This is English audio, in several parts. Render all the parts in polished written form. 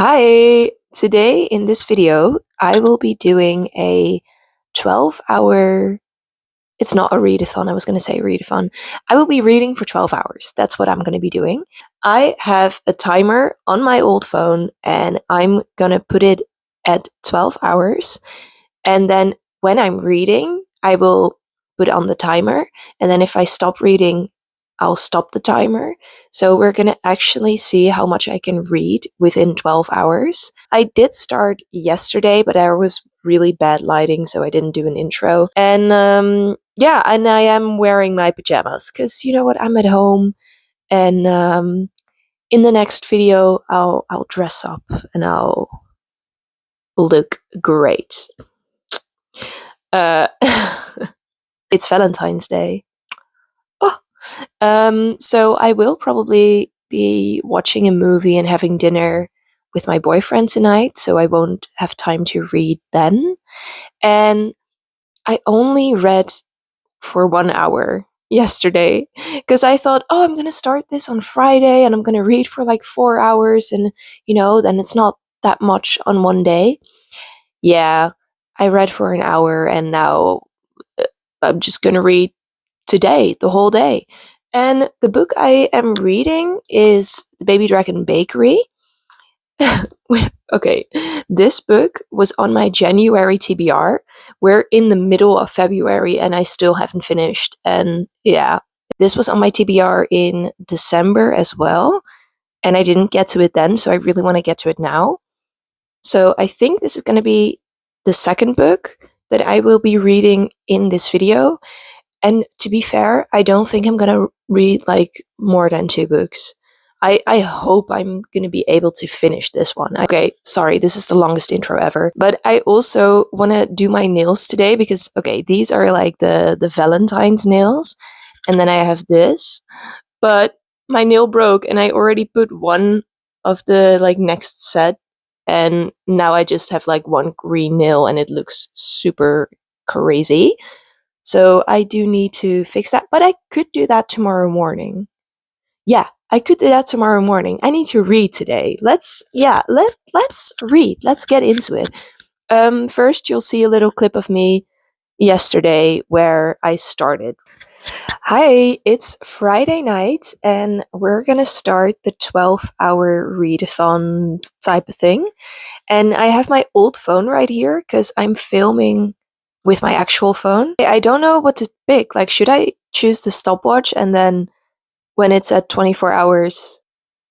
Hi! Today in this video, I will be doing a 12-hour. It's not a readathon, I was going to say readathon. I will be reading for 12 hours. That's what I'm going to be doing. I have a timer on my old phone and I'm going to put it at 12 hours. And then when I'm reading, I will put on the timer. And then if I stop reading, I'll stop the timer. So we're going to actually see how much I can read within 12 hours. I did start yesterday, but there was really bad lighting, so I didn't do an intro. And yeah, and I am wearing my pajamas because you know what? I'm at home, and in the next video, I'll dress up and I'll look great. It's Valentine's Day. So I will probably be watching a movie and having dinner with my boyfriend tonight, so I won't have time to read then. And I only read for 1 hour yesterday because I thought, oh, I'm gonna start this on Friday and I'm gonna read for like 4 hours, and then it's not that much on one day. Yeah, I read for an hour and now I'm just gonna read today, the whole day. And the book I am reading is The Baby Dragon Bakery. Okay, this book was on my January TBR. We're in the middle of February and I still haven't finished. And yeah, this was on my TBR in December as well. And I didn't get to it then, so I really want to get to it now. So I think this is going to be the second book that I will be reading in this video. And to be fair, I don't think I'm gonna read like more than 2 books. I hope I'm gonna be able to finish this one. Okay, sorry, this is the longest intro ever. But I also wanna do my nails today because okay, these are like the Valentine's nails. And then I have this. But my nail broke and I already put one of the like next set, and now I just have like one green nail and it looks super crazy. So I do need to fix that, but I could do that tomorrow morning. Yeah, I could do that tomorrow morning. I need to read today. Let's read. Let's get into it. First you'll see a little clip of me yesterday where I started. Hi, it's Friday night and we're gonna start the 12-hour readathon type of thing. And I have my old phone right here because I'm filming with my actual phone. I don't know what to pick. Like, should I choose the stopwatch and then when it's at 24 hours,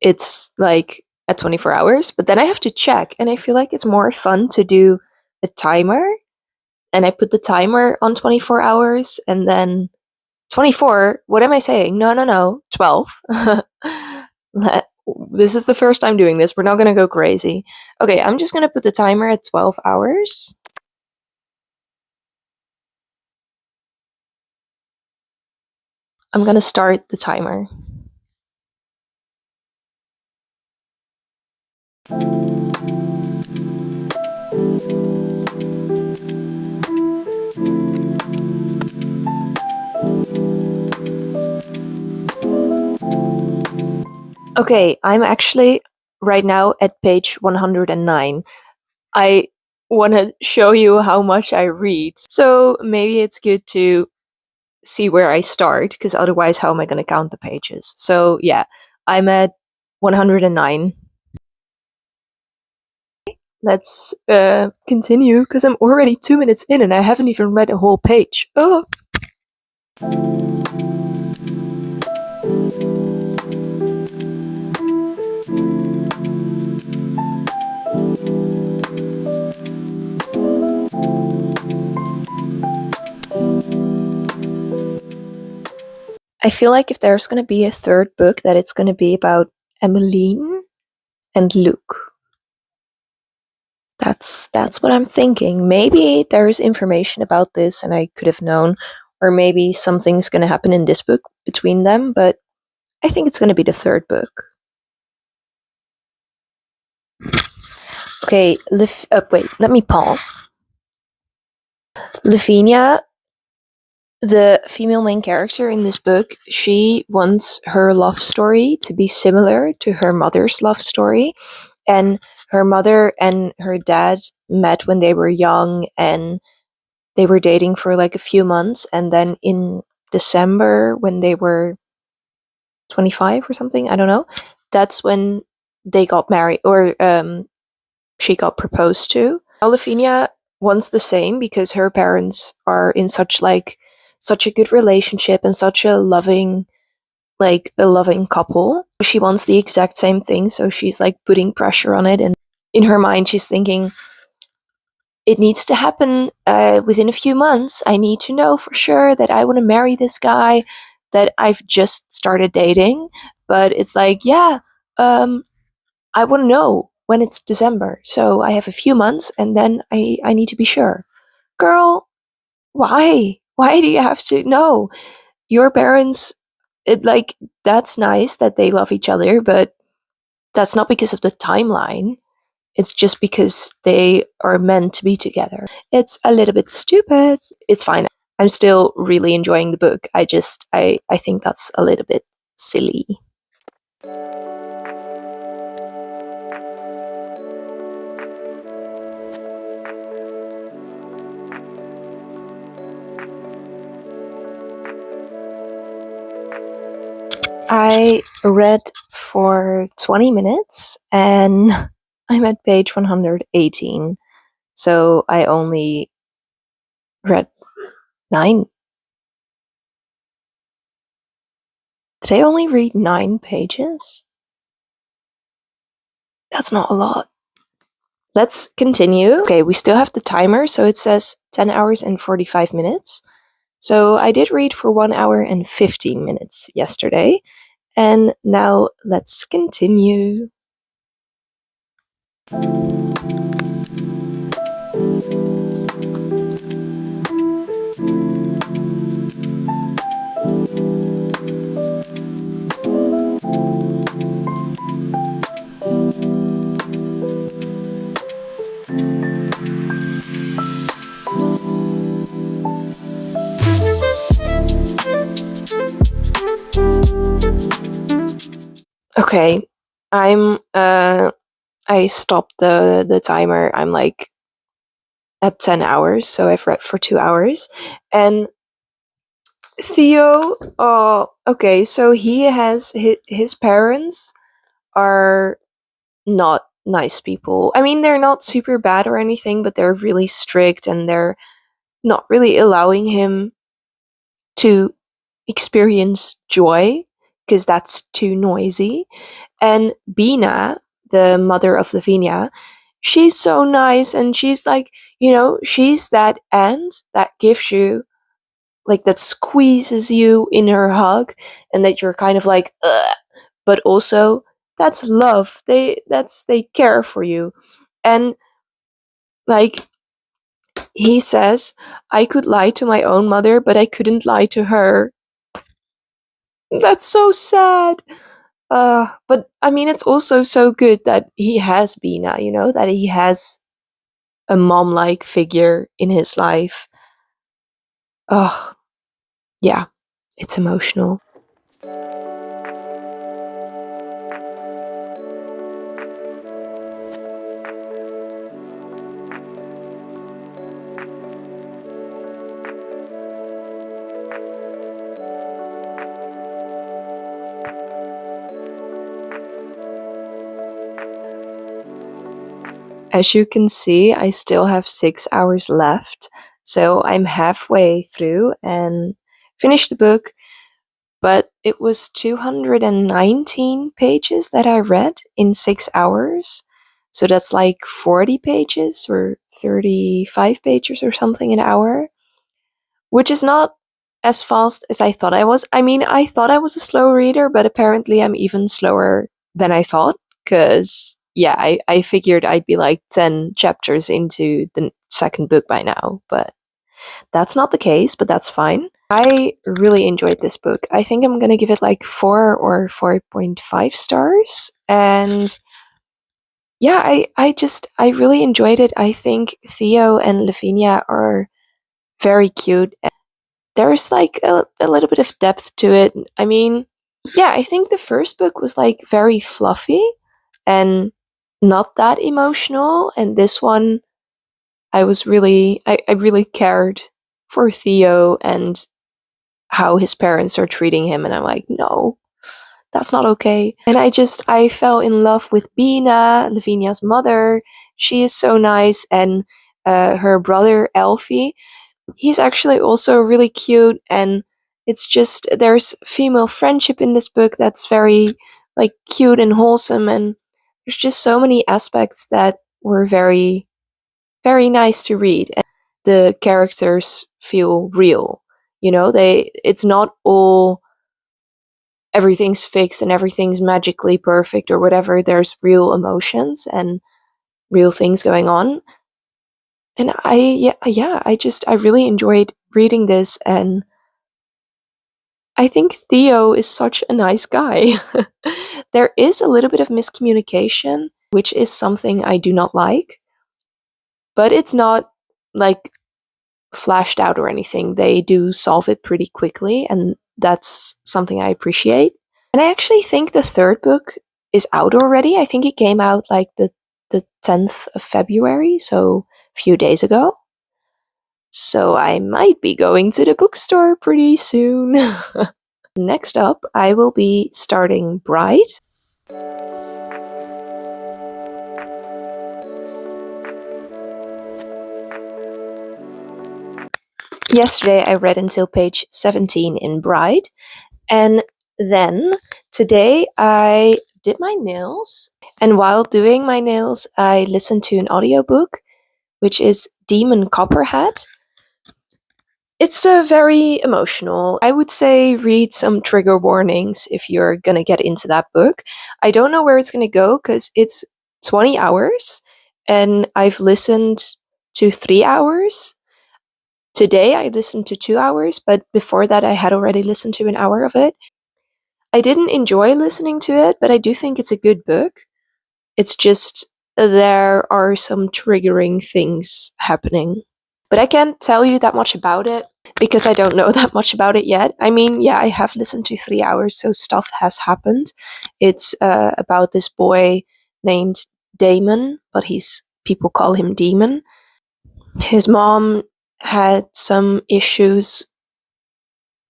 it's like at 24 hours? But then I have to check, and I feel like it's more fun to do a timer. And I put the timer on 24 hours and then 24. What am I saying? No, 12. This is the first time doing this. We're not going to go crazy. Okay, I'm just going to put the timer at 12 hours. I'm gonna start the timer. Okay, I'm actually right now at page 109. I want to show you how much I read. So maybe it's good to see where I start, because otherwise how am I going to count the pages? So yeah, I'm at 109. Let's continue, because I'm already 2 minutes in and I haven't even read a whole page. Oh! I feel like if there's going to be a third book, that it's going to be about Emmeline and Luke. That's what I'm thinking. Maybe there's information about this and I could have known, or maybe something's going to happen in this book between them, but I think it's going to be the third book. Okay, wait, let me pause. Lavinia, the female main character in this book, she wants her love story to be similar to her mother's love story. And her mother and her dad met when they were young, and they were dating for like a few months, and then in December when they were 25 or something, I don't know, that's when they got married, or she got proposed to. Lavinia wants the same because her parents are in such a good relationship and such a loving couple. She wants the exact same thing, so she's like putting pressure on it, and in her mind she's thinking it needs to happen within a few months. I need to know for sure that I want to marry this guy that I've just started dating. But it's like, yeah, I want to know when it's December. So I have a few months and then I need to be sure. Girl, why? Why do you have to know? Your parents, it like, that's nice that they love each other, but that's not because of the timeline. It's just because they are meant to be together. It's a little bit stupid. It's fine. I'm still really enjoying the book. I think that's a little bit silly. I read for 20 minutes and I'm at page 118. So I only read 9. Did I only read 9 pages? That's not a lot. Let's continue. Okay, we still have the timer, so it says 10 hours and 45 minutes. So I did read for 1 hour and 15 minutes yesterday. And now let's continue. Okay, I stopped the timer. I'm like at 10 hours, so I've read for 2 hours. And Theo, oh, okay, so he has his parents are not nice people. I mean, they're not super bad or anything, but they're really strict and they're not really allowing him to experience joy because that's too noisy. And Bina, the mother of Lavinia, she's so nice, and she's like, she's that aunt that gives you, like, that squeezes you in her hug, and that you're kind of like, ugh, but also that's love. They care for you. And like, he says, I could lie to my own mother, but I couldn't lie to her. That's so sad. But I mean, it's also so good that he has Bina, that he has a mom like figure in his life. Oh, yeah, it's emotional. As you can see, I still have 6 hours left, so I'm halfway through and finished the book, but it was 219 pages that I read in 6 hours. So that's like 40 pages or 35 pages or something an hour, which is not as fast as I thought I was. I mean, I thought I was a slow reader, but apparently I'm even slower than I thought. Because, yeah, I figured I'd be like 10 chapters into the second book by now, but that's not the case, but that's fine. I really enjoyed this book. I think I'm gonna give it like 4 or 4.5 stars. And yeah, I really enjoyed it. I think Theo and Lavinia are very cute. There's like a little bit of depth to it. I mean, yeah, I think the first book was like very fluffy, and not that emotional, and this one I really cared for Theo and how his parents are treating him, and I'm like, no, that's not okay. And I fell in love with Bina, Lavinia's mother. She is so nice, and her brother Elfie, he's actually also really cute, and it's just there's female friendship in this book that's very like cute and wholesome, and there's just so many aspects that were very nice to read. And the characters feel real. You know, it's not all everything's fixed and everything's magically perfect or whatever. There's real emotions and real things going on. And I really enjoyed reading this, and I think Theo is such a nice guy. There is a little bit of miscommunication, which is something I do not like, but it's not like flashed out or anything. They do solve it pretty quickly, and that's something I appreciate. And I actually think the third book is out already. I think it came out like the 10th of February, so a few days ago. So I might be going to the bookstore pretty soon. Next up, I will be starting Bride. Yesterday, I read until page 17 in Bride, and then today I did my nails. And while doing my nails, I listened to an audiobook, which is Demon Copperhead. It's very emotional. I would say read some trigger warnings if you're gonna get into that book. I don't know where it's gonna go because it's 20 hours and I've listened to 3 hours. Today I listened to 2 hours, but before that I had already listened to an hour of it. I didn't enjoy listening to it, but I do think it's a good book. It's just there are some triggering things happening. But I can't tell you that much about it because I don't know that much about it yet. I mean, yeah, I have listened to 3 hours, so stuff has happened. It's about this boy named Damon, but people call him Demon. His mom had some issues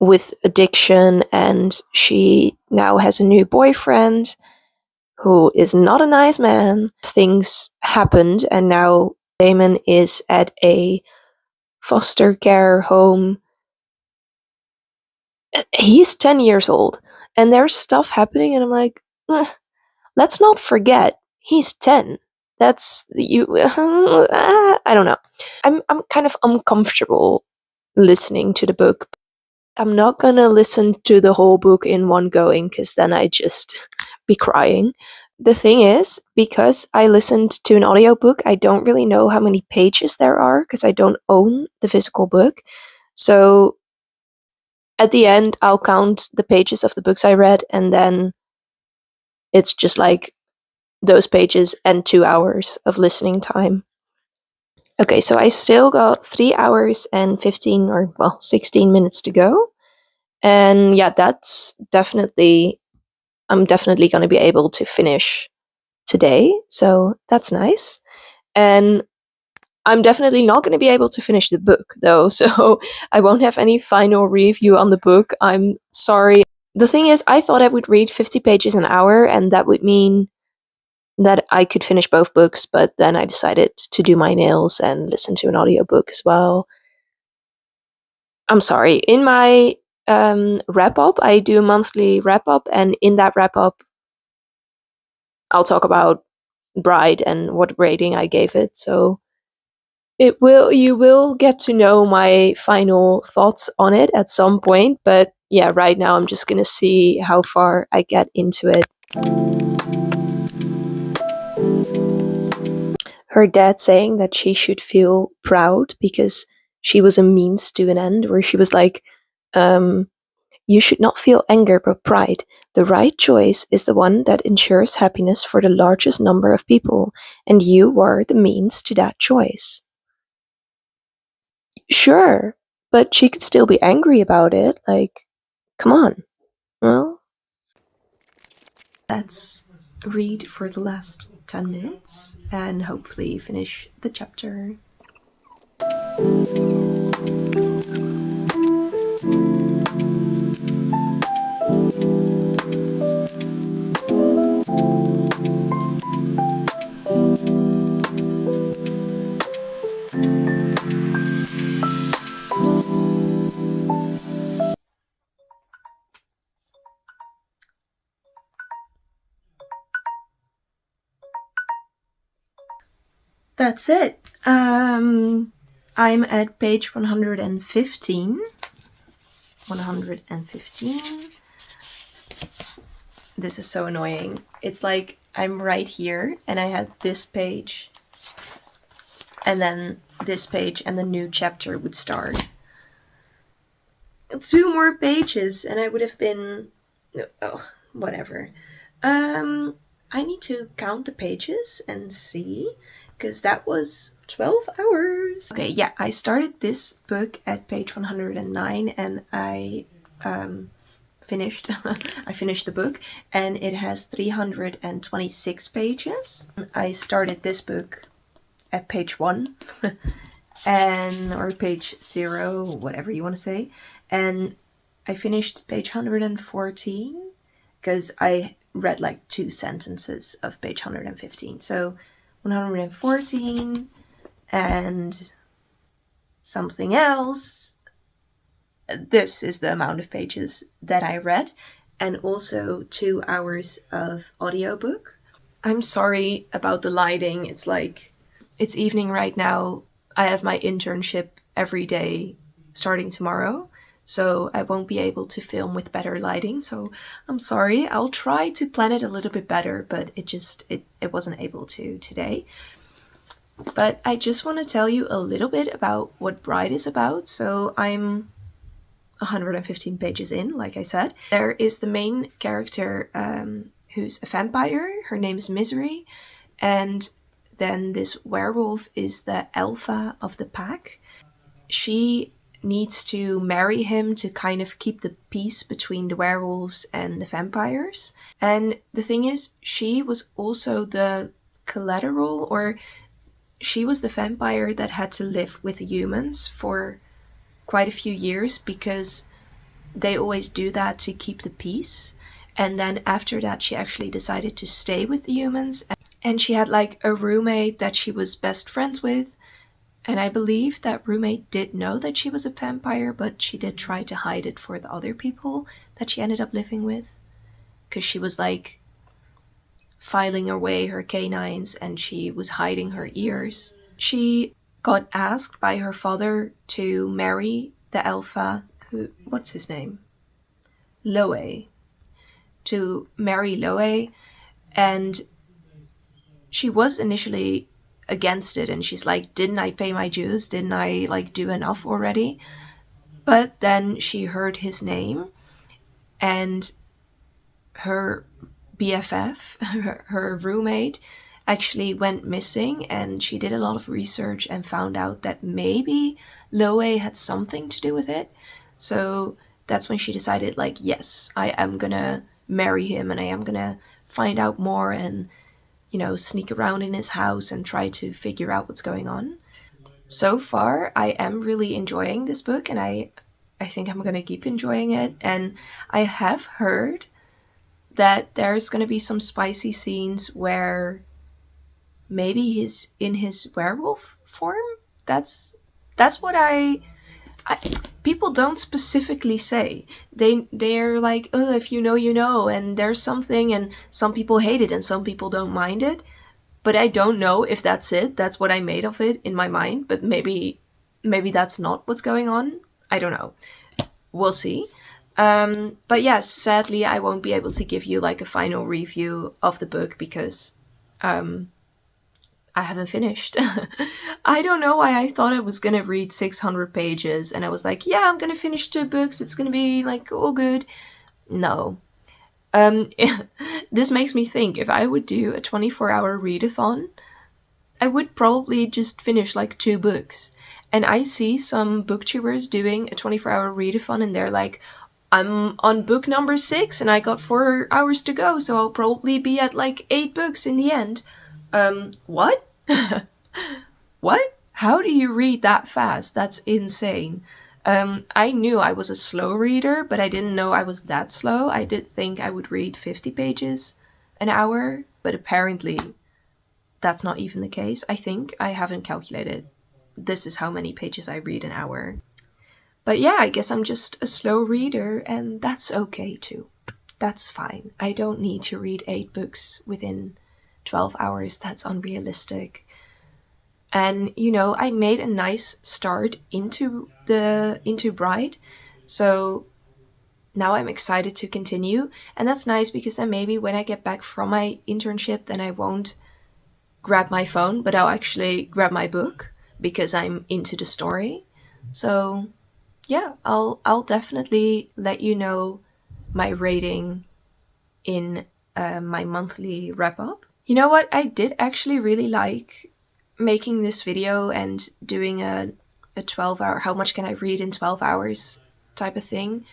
with addiction, and she now has a new boyfriend who is not a nice man. Things happened, and now Damon is at a foster care home. He's 10 years old, and there's stuff happening, and I'm like, let's not forget, he's 10. That's you. I don't know. I'm kind of uncomfortable listening to the book. I'm not gonna listen to the whole book in one going because then I'd just be crying. The thing is, because I listened to an audiobook, I don't really know how many pages there are because I don't own the physical book. So at the end, I'll count the pages of the books I read, and then it's just like those pages and 2 hours of listening time. Okay, so I still got 3 hours and 15 or, well, 16 minutes to go. And yeah, I'm definitely going to be able to finish today. So that's nice. And I'm definitely not going to be able to finish the book though. So I won't have any final review on the book. I'm sorry. The thing is, I thought I would read 50 pages an hour, and that would mean that I could finish both books, but then I decided to do my nails and listen to an audiobook as well. I'm sorry. In my wrap up, I do a monthly wrap up, and in that wrap up, I'll talk about Bride and what rating I gave it. So you will get to know my final thoughts on it at some point, but yeah, right now I'm just gonna see how far I get into it. Her dad saying that she should feel proud because she was a means to an end, where she was like, you should not feel anger but pride. The right choice is the one that ensures happiness for the largest number of people, and you were the means to that choice. Sure, but she could still be angry about it. Like, come on. Well, let's read for the last 10 minutes and hopefully finish the chapter. That's it. I'm at page 115. 115. This is so annoying. It's like I'm right here and I had this page and then this page and the new chapter would start. 2 more pages and I would have been... Oh, whatever. I need to count the pages and see, because that was 12 hours. Okay, yeah, I started this book at page 109 and I finished I finished the book, and it has 326 pages. I started this book at page 1 and or page 0, whatever you want to say, and I finished page 114 because I read like 2 sentences of page 115. So 114 and something else. This is the amount of pages that I read, and also 2 hours of audiobook. I'm sorry about the lighting. It's like, it's evening right now. I have my internship every day starting tomorrow, so I won't be able to film with better lighting, so I'm sorry. I'll try to plan it a little bit better, but it wasn't able to today. But I just want to tell you a little bit about what Bride is about. So I'm 115 pages in, like I said. There is the main character who's a vampire. Her name is Misery, and then this werewolf is the alpha of the pack. She needs to marry him to kind of keep the peace between the werewolves and the vampires. And the thing is, she was also the collateral, or she was the vampire that had to live with the humans for quite a few years, because they always do that to keep the peace. And then after that, she actually decided to stay with the humans. And she had like a roommate that she was best friends with. And I believe that roommate did know that she was a vampire, but she did try to hide it for the other people that she ended up living with. Because she was like filing away her canines and she was hiding her ears. She got asked by her father to marry the alpha, what's his name? Loe. To marry Loe, and she was initially against it, and she's like, didn't I pay my dues? Didn't I like do enough already? But then she heard his name, and her BFF, her roommate, actually went missing, and she did a lot of research and found out that maybe Loe had something to do with it. So that's when she decided, like, yes, I am gonna marry him and I am gonna find out more and, you know, sneak around in his house and try to figure out what's going on. So far, I am really enjoying this book, and I think I'm gonna keep enjoying it. And I have heard that there's gonna be some spicy scenes where maybe he's in his werewolf form. That's what I people don't specifically say. They're like, oh, if you know, you know, and there's something, and some people hate it and some people don't mind it. But I don't know if that's it. That's what I made of it in my mind. But maybe that's not what's going on. I don't know. We'll see. But yes, sadly, I won't be able to give you like a final review of the book because I haven't finished. I don't know why I thought I was gonna read 600 pages and I was like, yeah, I'm gonna finish 2 books. It's gonna be like all good. No. This makes me think, if I would do a 24-hour readathon, I would probably just finish like 2 books. And I see some booktubers doing a 24-hour readathon and they're like, I'm on book number 6 and I got 4 hours to go, so I'll probably be at like 8 books in the end. What? What? How do you read that fast? That's insane. I knew I was a slow reader, but I didn't know I was that slow. I did think I would read 50 pages an hour, but apparently that's not even the case. I think I haven't calculated. This is how many pages I read an hour. But yeah, I guess I'm just a slow reader, and that's okay too. That's fine. I don't need to read 8 books within 12 hours. That's unrealistic. And I made a nice start into Bride. So now I'm excited to continue, and that's nice because then maybe when I get back from my internship, then I won't grab my phone, but I'll actually grab my book because I'm into the story. So yeah, I'll definitely let you know my rating in my monthly wrap up. You know what? I did actually really like making this video and doing a 12-hour, how much can I read in 12 hours type of thing.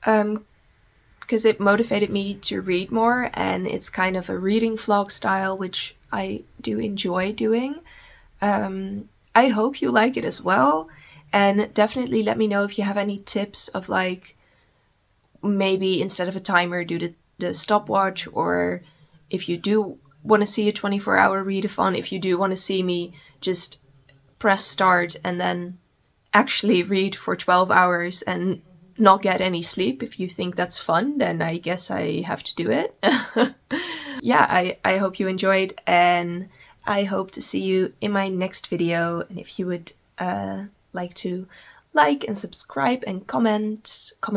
Because it motivated me to read more, and it's kind of a reading vlog style, which I do enjoy doing. I hope you like it as well, and definitely let me know if you have any tips of like maybe instead of a timer do the stopwatch, or if you do want to see a 24-hour readathon, if you do want to see me just press start and then actually read for 12 hours and not get any sleep. If you think that's fun, then I guess I have to do it. Yeah, I hope you enjoyed, and I hope to see you in my next video. And if you would like to like and subscribe and comment, a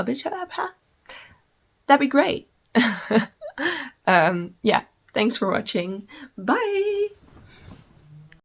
bit, that'd be great. Yeah, thanks for watching. Bye!